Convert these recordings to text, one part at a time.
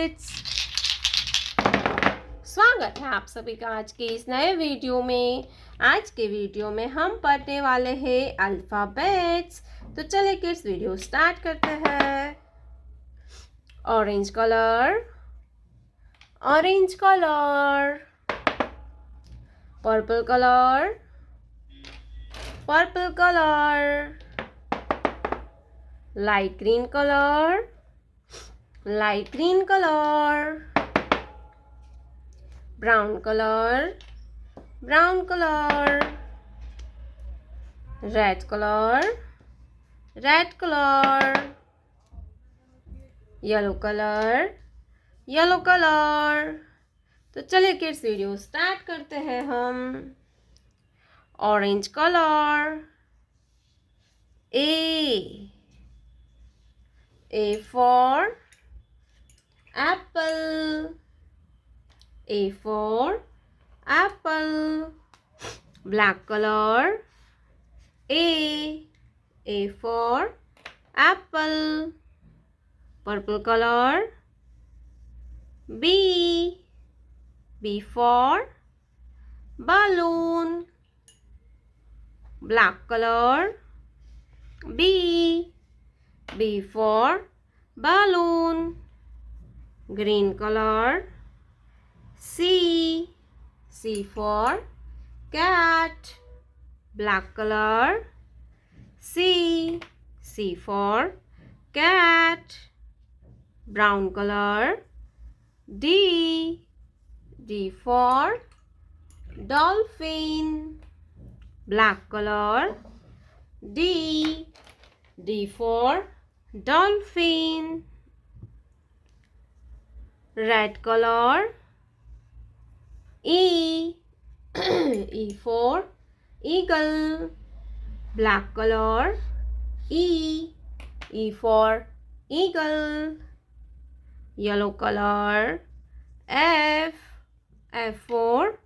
Kids, स्वागत है आप सभी का आज के इस नए वीडियो में। आज के वीडियो में हम पढ़ने वाले हैं अल्फ़ाबेट्स। तो चलिए किड्स वीडियो स्टार्ट करते हैं। Orange colour, orange colour. Purple colour, purple colour. Light green colour, light green colour. Brown colour, brown colour. Red colour, red colour. Yellow colour, yellow colour. तो चलिए किड्स वीडियो स्टार्ट करते हैं हम। Orange colour, A for apple, A for apple. Black color, A for apple. Purple color, B for balloon. Black color, B for balloon. Green color, C for cat. Black color, C for cat. Brown color, D for dolphin. Black color, D for dolphin. Red color, E for eagle. Black color, E for eagle. Yellow color, F for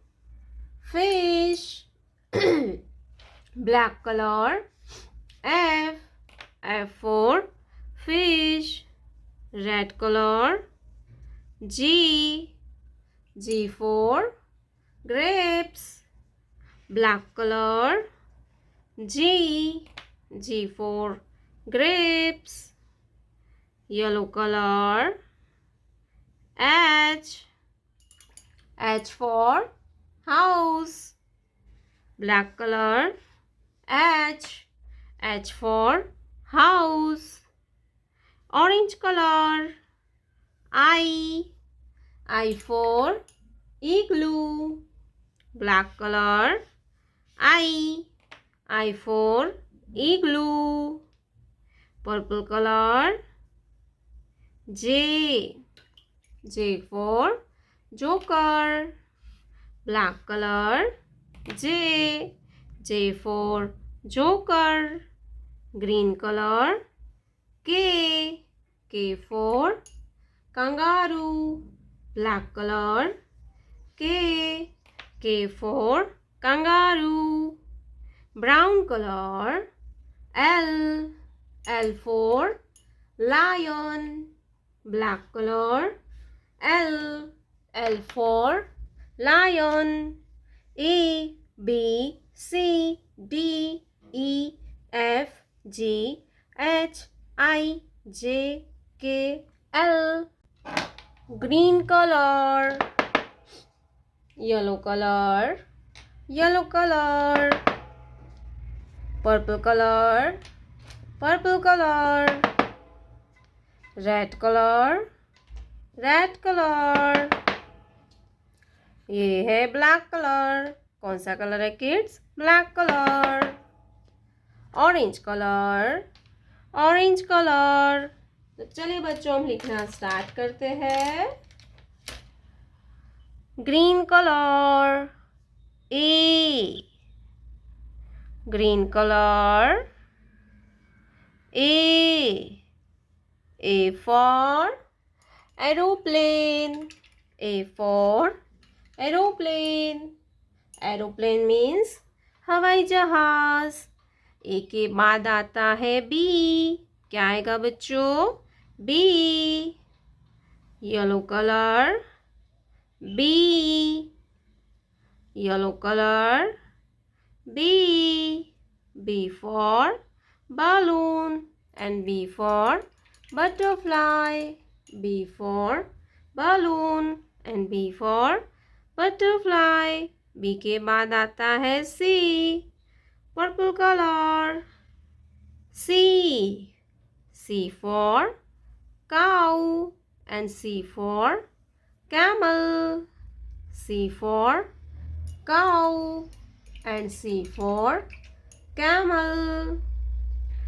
fish. Black color, F for fish. Red color, G for grapes. Black color, G for grapes. Yellow color, H for house. Black color, H for house. Orange color, I for igloo. Black color, I for igloo. Purple color, J for joker. Black color, J for joker. Green color, K for kangaroo. Black color, K for kangaroo. Brown color, L for lion. Black color, L for lion. A B C D E F G H I J K L. Green color, yellow color, yellow color. Purple color, purple color. Red color, red colour. ये है black colour. कौन सा colour है kids? Black colour. Orange colour, orange colour. तो चलिए बच्चों हम लिखना स्टार्ट करते हैं। Green colour, A. Green colour, A for aeroplane. A for aeroplane. Aeroplane means हवाई जहाज। ए के बाद आता है बी। क्या आएगा बच्चों? B. yellow color. B, yellow color. B, B for balloon and B for butterfly. B for balloon and B for butterfly. B के बाद आता है C, purple color. C, C for cow and C for camel. C for cow and C for camel.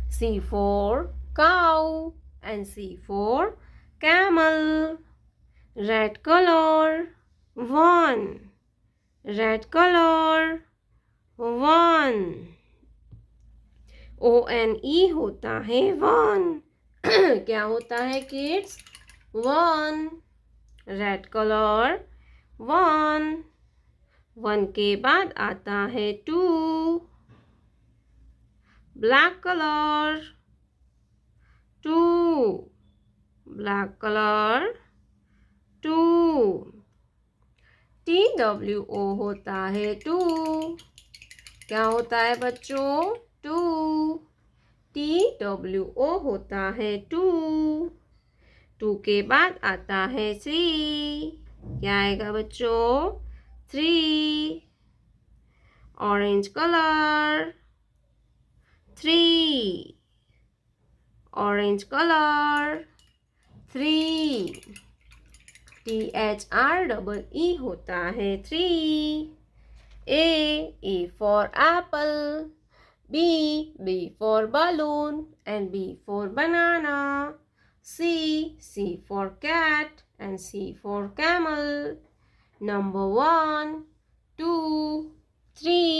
C for cow and C for camel. Red color. 1. Red color. 1. ONE होता है 1. क्या होता है kids? 1. Red colour 1. 1 के बाद आता है 2. Black colour 2. Black colour 2. TWO होता है 2. क्या होता है बच्चों? 2. TWO होता है 2. 2 के बाद आता है 3. क्या आएगा बच्चों? 3. Orange colour 3. Orange colour 3. THREE होता है 3. A for apple. B for balloon and B for banana. C for cat and C for camel. Number 1, 2, 3.